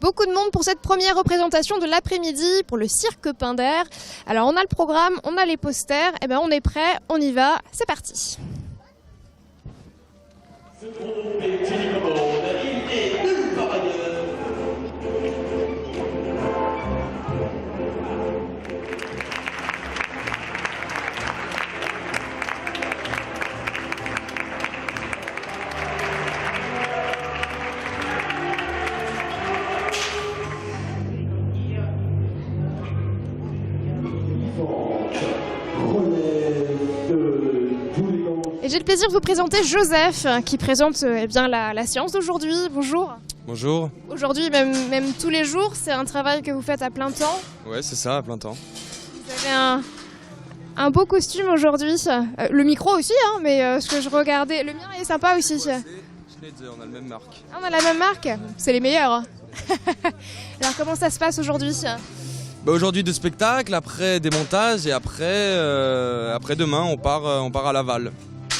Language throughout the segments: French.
Beaucoup de monde pour cette première représentation de l'après-midi pour le cirque Pinder. Alors on a le programme, on a les posters, et ben on est prêt, on y va, c'est parti. Ce groupe est unique au monde, il n'est nulle part ailleurs. Et j'ai le plaisir de vous présenter Joseph, qui présente la séance d'aujourd'hui. Bonjour. Bonjour. Aujourd'hui, même tous les jours, c'est un travail que vous faites à plein temps. Ouais, c'est ça, à plein temps. Vous avez un beau costume aujourd'hui. Le micro aussi, hein, mais ce que je regardais, le mien est sympa aussi. Ouais, c'est Schneider, on a la même marque. Ah, on a la même marque, c'est les meilleurs. Alors comment ça se passe aujourd'hui? Aujourd'hui de spectacle, après des montages et après demain on part à Laval.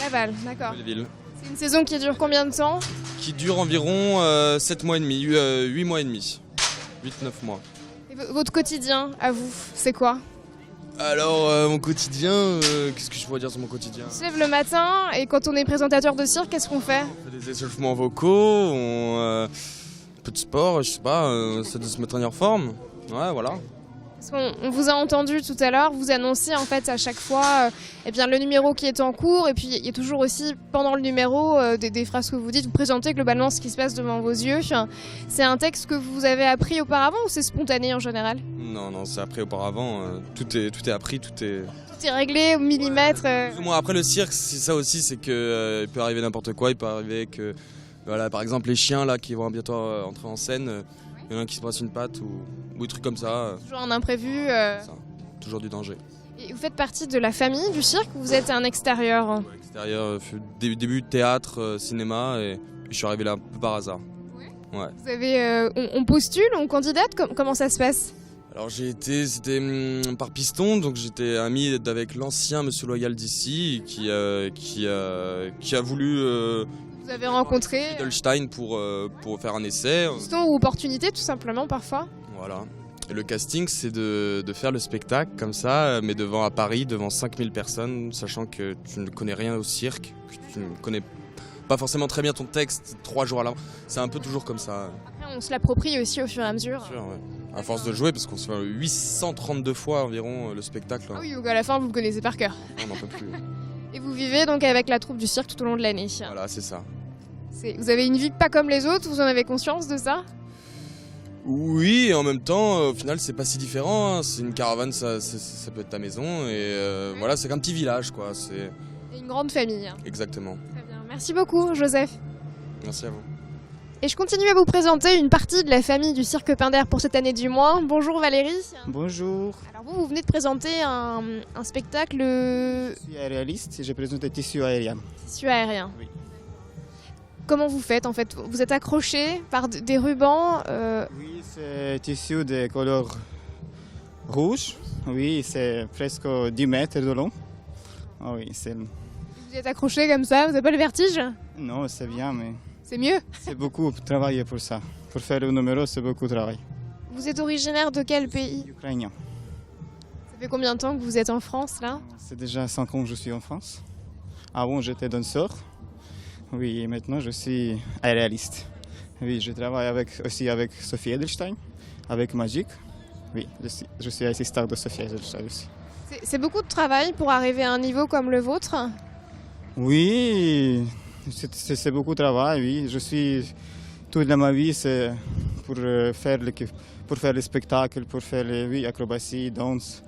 Laval, d'accord. Belleville. C'est une saison qui dure combien de temps? Qui dure environ 7 mois et demi, 8 mois et demi. 8-9 mois. Et votre quotidien, à vous, c'est quoi? Alors mon quotidien, qu'est-ce que je pourrais dire sur mon quotidien? On se lève le matin et quand on est présentateur de cirque, qu'est-ce qu'on fait? On fait des échauffements vocaux, un peu de sport, je sais pas, c'est de se mettre en forme. Ouais, voilà. Parce qu'on vous a entendu tout à l'heure, vous annoncez en fait à chaque fois le numéro qui est en cours, et puis il y a toujours aussi pendant le numéro des phrases que vous dites, vous présentez globalement ce qui se passe devant vos yeux. C'est un texte que vous avez appris auparavant ou c'est spontané en général? Non, c'est appris auparavant, tout est appris, tout est réglé au millimètre. Plus ou moins. Après le cirque, c'est ça aussi, c'est que il peut arriver n'importe quoi, il peut arriver que, voilà, par exemple les chiens là qui vont bientôt entrer en scène, il y en a un qui se passe une patte ou des trucs comme ça. Toujours un imprévu. Ça, toujours du danger. Et vous faites partie de la famille du cirque ou vous êtes un extérieur? Extérieur, début de théâtre, cinéma, et je suis arrivé là un peu par hasard. Ouais. Vous avez, on postule, on candidate, comment ça se passe? Alors c'était par piston, donc j'étais ami avec l'ancien Monsieur Loyal d'ici qui a voulu vous avez rencontré Edelstein pour faire un essai. Piston ou opportunité tout simplement parfois. Voilà. Et le casting, c'est de faire le spectacle comme ça, mais à Paris, devant 5000 personnes, sachant que tu ne connais rien au cirque, que tu ne connais pas forcément très bien ton texte 3 jours à l'avance. C'est un peu toujours comme ça. Après, on se l'approprie aussi au fur et à mesure. Bien sûr, ouais. À force de jouer, parce qu'on se fait 832 fois environ le spectacle. Ah oui, donc à la fin, vous le connaissez par cœur. On n'en peut plus. Et vous vivez donc avec la troupe du cirque tout au long de l'année. Voilà, c'est ça. Vous avez une vie pas comme les autres, vous en avez conscience de ça? Oui, et en même temps, au final, c'est pas si différent. Hein. C'est une caravane, ça peut être ta maison, et voilà, c'est qu'un petit village, quoi. C'est une grande famille. Exactement. Très bien. Merci beaucoup, Joseph. Merci à vous. Et je continue à vous présenter une partie de la famille du cirque Pinder pour cette année du mois. Bonjour Valérie. Bonjour. Alors vous venez de présenter un spectacle... Je suis aérialiste et je présente un tissu aérien. Tissu aérien. Oui. Comment vous faites en fait? Vous êtes accroché par des rubans Oui, c'est un tissu de couleur rouge. Oui, c'est presque 10 mètres de long. Ah oui, Vous êtes accroché comme ça, vous n'avez pas le vertige? Non, c'est bien, mais... C'est mieux? C'est beaucoup travailler pour ça. Pour faire le numéro, c'est beaucoup de travail. Vous êtes originaire de quel pays? Ukrainien. Ça fait combien de temps que vous êtes en France là? C'est déjà 5 ans que je suis en France. Avant, j'étais danseur. Oui, et maintenant, je suis aérialiste. Oui, je travaille aussi avec Sophie Edelstein, avec Magic. Oui, je suis assistant de Sophie Edelstein aussi. C'est beaucoup de travail pour arriver à un niveau comme le vôtre? Oui, c'est beaucoup de travail, oui. Je suis... Toute ma vie, c'est pour faire les spectacles, pour faire les acrobaties, danse,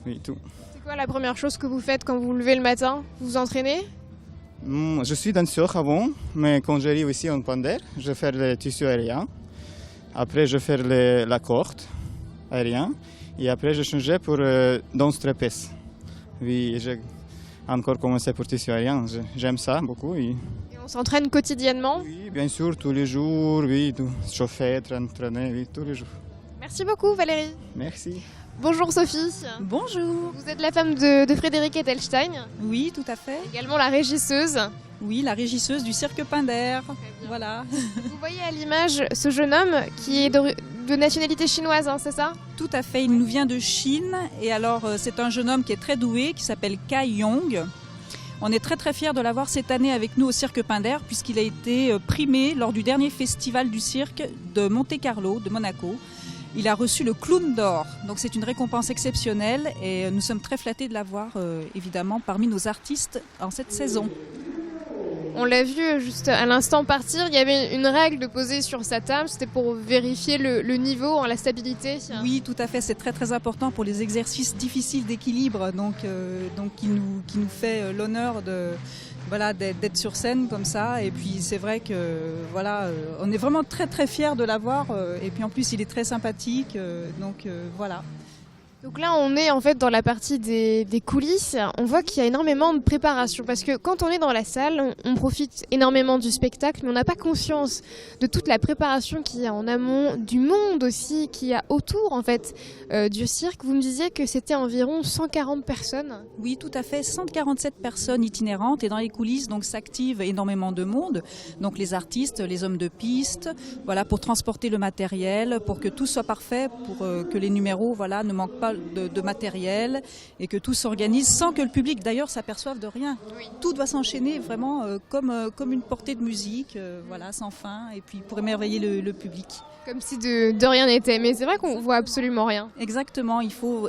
oui, tout. C'est quoi la première chose que vous faites quand vous vous levez le matin? Vous vous entraînez? Je suis danseur avant, mais quand j'arrive ici en Pinder, je fais le tissu aérien. Après, je fais la corde aérienne. Et après, je changeais pour danse trapèze. Oui, j'ai encore commencé pour tissu aérien. J'aime ça beaucoup. Et on s'entraîne quotidiennement? Oui, bien sûr, tous les jours. Oui, chauffer, traîner, oui, tous les jours. Merci beaucoup, Valérie. Merci. Bonjour Sophie. Bonjour. Vous êtes la femme de Frédéric Edelstein. Oui, tout à fait. Également la régisseuse. Oui, la régisseuse du cirque Pinder. Voilà. Vous voyez à l'image ce jeune homme qui est de nationalité chinoise, hein, c'est ça? Tout à fait, il nous vient de Chine. Et alors, c'est un jeune homme qui est très doué, qui s'appelle Kai Yong. On est très très fiers de l'avoir cette année avec nous au cirque Pinder, puisqu'il a été primé lors du dernier festival du cirque de Monte-Carlo, de Monaco. Il a reçu le Clown d'Or, donc c'est une récompense exceptionnelle et nous sommes très flattés de l'avoir évidemment parmi nos artistes en cette saison. On l'a vu juste à l'instant partir, il y avait une règle de poser sur sa table, c'était pour vérifier le niveau, la stabilité. Oui, tout à fait, c'est très très important pour les exercices difficiles d'équilibre, donc qui nous fait l'honneur d'être sur scène comme ça. Et puis c'est vrai que on est vraiment très très fiers de l'avoir. Et puis en plus il est très sympathique, voilà. Donc là, on est en fait dans la partie des coulisses. On voit qu'il y a énormément de préparation parce que quand on est dans la salle, on profite énormément du spectacle, mais on n'a pas conscience de toute la préparation qu'il y a en amont, du monde aussi qu'il y a autour en fait du cirque. Vous me disiez que c'était environ 140 personnes. Oui, tout à fait, 147 personnes itinérantes et dans les coulisses donc s'active énormément de monde. Donc les artistes, les hommes de piste, voilà, pour transporter le matériel, pour que tout soit parfait, pour que les numéros ne manquent pas de matériel et que tout s'organise sans que le public d'ailleurs s'aperçoive de rien. Oui. Tout doit s'enchaîner vraiment comme une portée de musique, sans fin, et puis pour émerveiller le public. Comme si de rien n'était, mais c'est vrai qu'on voit absolument rien. Exactement, il faut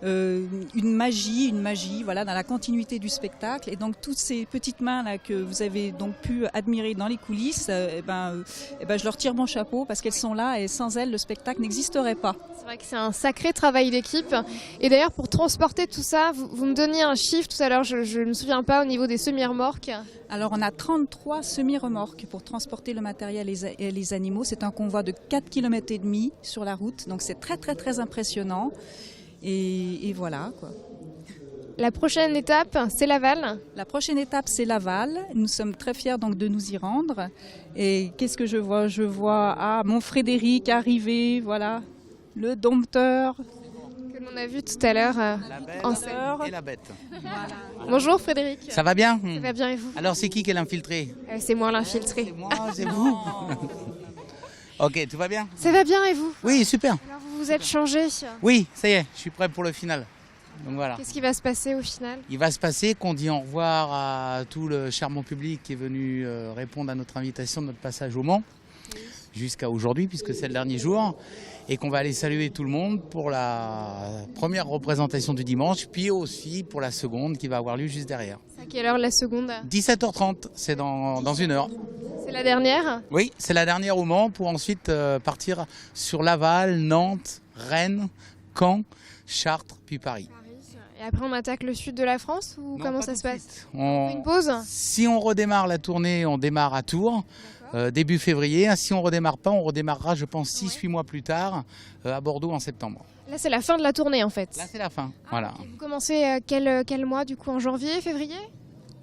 une magie, dans la continuité du spectacle. Et donc toutes ces petites mains là que vous avez donc pu admirer dans les coulisses, je leur tire mon chapeau parce qu'elles sont là et sans elles le spectacle n'existerait pas. C'est vrai que c'est un sacré travail d'équipe. Et d'ailleurs pour transporter tout ça, vous me donniez un chiffre tout à l'heure, je ne me souviens pas au niveau des semi-remorques. Alors on a 33 semi-remorques pour transporter le matériel et les animaux. C'est un convoi de 4,5 km sur la route, donc c'est très très très impressionnant. Et voilà quoi. La prochaine étape, c'est Laval. La prochaine étape, c'est Laval. Nous sommes très fiers donc de nous y rendre. Et qu'est-ce que je vois? Je vois mon Frédéric arriver, voilà, le dompteur. Que l'on a vu tout à l'heure la belle en scène. Et la bête. Voilà. Bonjour Frédéric. Ça va bien? Ça va bien et vous? Alors c'est qui est l'infiltré? C'est moi l'infiltré. C'est moi, c'est vous. Ok, tout va bien? Ça va bien et vous? Oui, super. Alors vous vous êtes changé? Oui, ça y est, je suis prêt pour le final. Donc voilà. Qu'est-ce qui va se passer au final? Il va se passer qu'on dit au revoir à tout le charmant public qui est venu répondre à notre invitation de notre passage au Mans, jusqu'à aujourd'hui, puisque c'est le dernier jour, et qu'on va aller saluer tout le monde pour la première représentation du dimanche, puis aussi pour la seconde qui va avoir lieu juste derrière. C'est à quelle heure la seconde? 17h30, c'est dans une heure. C'est la dernière? Oui, c'est la dernière au Mans pour ensuite partir sur Laval, Nantes, Rennes, Caen, Chartres, puis Paris. Et après on attaque le sud de la France ou Non, comment pas ça se passe? On fait une pause? Si on redémarre la tournée, on démarre à Tours, début février. Si on redémarre pas, on redémarrera je pense 6-8 mois plus tard à Bordeaux en septembre. Là c'est la fin de la tournée en fait. Là c'est la fin, voilà. Vous commencez quel mois du coup? En janvier, février?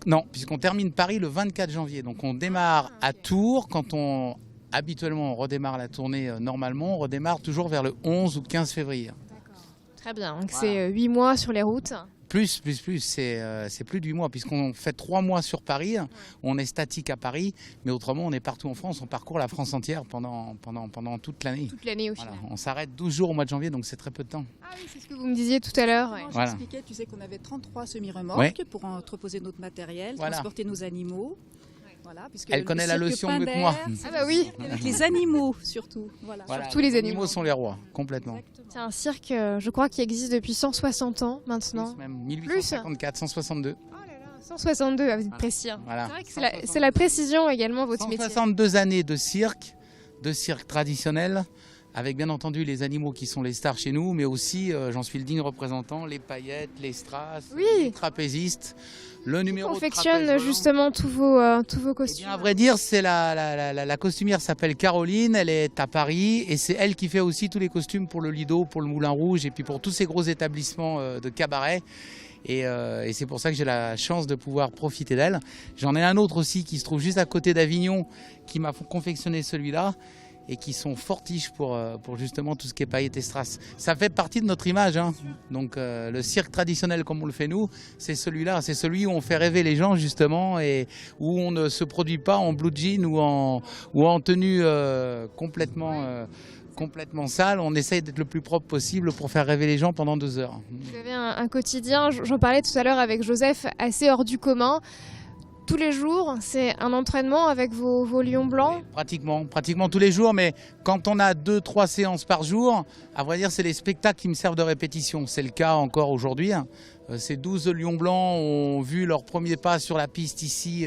Non, puisqu'on termine Paris le 24 janvier. Donc on démarre à Tours. Quand habituellement on redémarre la tournée normalement, on redémarre toujours vers le 11 ou 15 février. Très bien, donc c'est 8 mois sur les routes. Plus, c'est plus de 8 mois, puisqu'on fait 3 mois sur Paris, on est statique à Paris, mais autrement on est partout en France, on parcourt la France entière pendant toute l'année. Toute l'année au final. Voilà, on s'arrête 12 jours au mois de janvier, donc c'est très peu de temps. Ah oui, c'est ce que vous me disiez tout à l'heure. Ouais. Voilà. J'expliquais, tu sais qu'on avait 33 semi-remorques pour entreposer notre matériel, transporter nos animaux. Voilà, elle connaît la leçon mieux que moi. Ah bah oui. Avec les animaux surtout. Voilà. Surtout les animaux sont les rois, complètement. C'est un cirque, je crois, qui existe depuis 160 ans maintenant. Plus même 1854, 162. Oh là là, 162, vous êtes précis. Hein. Voilà. C'est vrai que c'est la précision également, votre métier. 162 années de cirque traditionnel, avec bien entendu les animaux qui sont les stars chez nous, mais aussi, j'en suis le digne représentant, les paillettes, les strass, les trapézistes. Le numéro confectionne justement tous vos costumes. Eh bien, à vrai dire, c'est la costumière s'appelle Caroline, elle est à Paris et c'est elle qui fait aussi tous les costumes pour le Lido, pour le Moulin Rouge et puis pour tous ces gros établissements de cabaret. Et c'est pour ça que j'ai la chance de pouvoir profiter d'elle. J'en ai un autre aussi qui se trouve juste à côté d'Avignon qui m'a confectionné celui-là. et qui sont fortiches pour justement tout ce qui est paillettes et strass. Ça fait partie de notre image, hein. Donc le cirque traditionnel comme on le fait nous, c'est celui-là, c'est celui où on fait rêver les gens justement et où on ne se produit pas en blue jean ou en tenue complètement sale. On essaye d'être le plus propre possible pour faire rêver les gens pendant 2 heures. Vous avez un quotidien, j'en parlais tout à l'heure avec Joseph, assez hors du commun. Tous les jours, c'est un entraînement avec vos lions blancs? Pratiquement tous les jours, mais quand on a 2-3 séances par jour, à vrai dire, c'est les spectacles qui me servent de répétition. C'est le cas encore aujourd'hui. Ces 12 lions blancs ont vu leur premier pas sur la piste ici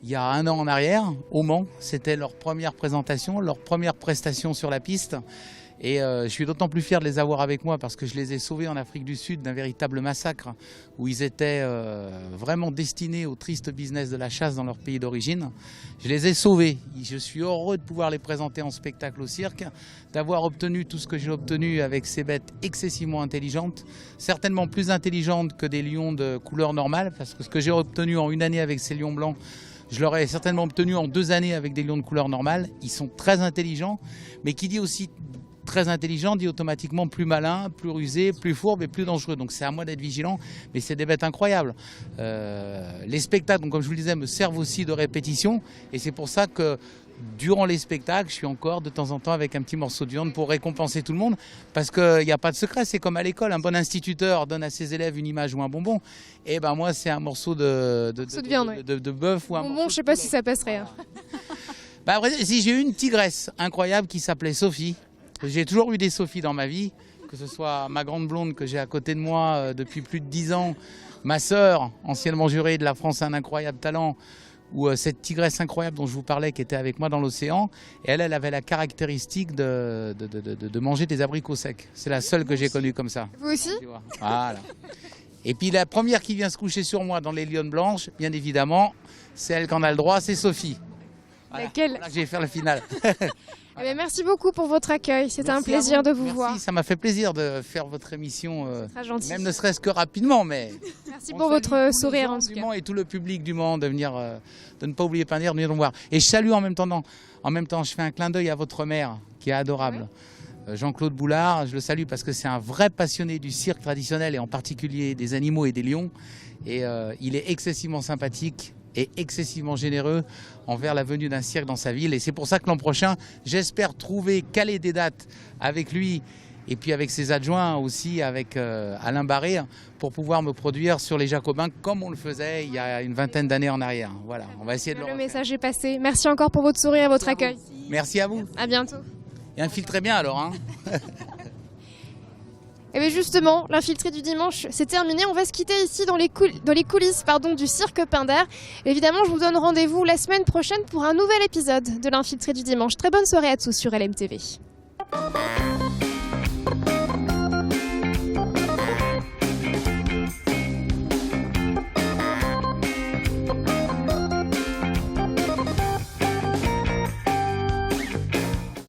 il y a 1 an en arrière, au Mans. C'était leur première présentation, leur première prestation sur la piste. Et je suis d'autant plus fier de les avoir avec moi parce que je les ai sauvés en Afrique du Sud d'un véritable massacre où ils étaient vraiment destinés au triste business de la chasse dans leur pays d'origine. Je les ai sauvés. Je suis heureux de pouvoir les présenter en spectacle au cirque, d'avoir obtenu tout ce que j'ai obtenu avec ces bêtes excessivement intelligentes, certainement plus intelligentes que des lions de couleur normale, parce que ce que j'ai obtenu en 1 année avec ces lions blancs, je l'aurais certainement obtenu en 2 années avec des lions de couleur normale. Ils sont très intelligents, mais qui dit aussi très intelligent dit automatiquement plus malin, plus rusé, plus fourbe et plus dangereux. Donc c'est à moi d'être vigilant, mais c'est des bêtes incroyables. Les spectacles, donc, comme je vous le disais, me servent aussi de répétition et c'est pour ça que durant les spectacles, je suis encore de temps en temps avec un petit morceau de viande pour récompenser tout le monde parce qu'il n'y a pas de secret, c'est comme à l'école, un bon instituteur donne à ses élèves une image ou un bonbon et ben moi c'est un morceau de bœuf ou un bonbon, je sais pas si ça passerait. Hein. Bah, si j'ai eu une tigresse incroyable qui s'appelait Sophie. J'ai toujours eu des Sophies dans ma vie, que ce soit ma grande blonde que j'ai à côté de moi depuis plus de 10 ans, ma sœur, anciennement jurée de la France a un incroyable talent, ou cette tigresse incroyable dont je vous parlais qui était avec moi dans l'océan. Et elle avait la caractéristique de manger des abricots secs. C'est la seule que j'ai connue comme ça. Vous aussi ? Voilà. Et puis la première qui vient se coucher sur moi dans les lionnes blanches, bien évidemment, c'est elle qui en a le droit, c'est Sophie. Voilà. Laquelle ? Voilà, je vais faire le final. Eh bien, merci beaucoup pour votre accueil, c'était un plaisir de vous voir. Ça m'a fait plaisir de faire votre émission, très gentil. Même ne serait-ce que rapidement. Mais merci pour votre sourire en tout cas. Et tout le public du Mans de venir, de ne pas oublier Pindaire, de venir nous voir. Et je salue en même temps, je fais un clin d'œil à votre mère qui est adorable. Oui. Jean-Claude Boulard, je le salue parce que c'est un vrai passionné du cirque traditionnel et en particulier des animaux et des lions. Et il est excessivement sympathique et excessivement généreux envers la venue d'un cirque dans sa ville. Et c'est pour ça que l'an prochain, j'espère caler des dates avec lui et puis avec ses adjoints aussi, avec Alain Barré, pour pouvoir me produire sur les Jacobins comme on le faisait il y a une 20aine d'années en arrière. Voilà, on va essayer de le refaire. Le message est passé. Merci encore pour votre sourire et votre accueil. Merci à vous. À bientôt. Et infiltrez bien alors, hein. Et bien justement, l'infiltré du dimanche, c'est terminé. On va se quitter ici dans les coulisses du cirque Pindaire. Évidemment, je vous donne rendez-vous la semaine prochaine pour un nouvel épisode de l'infiltré du dimanche. Très bonne soirée à tous sur LMTV.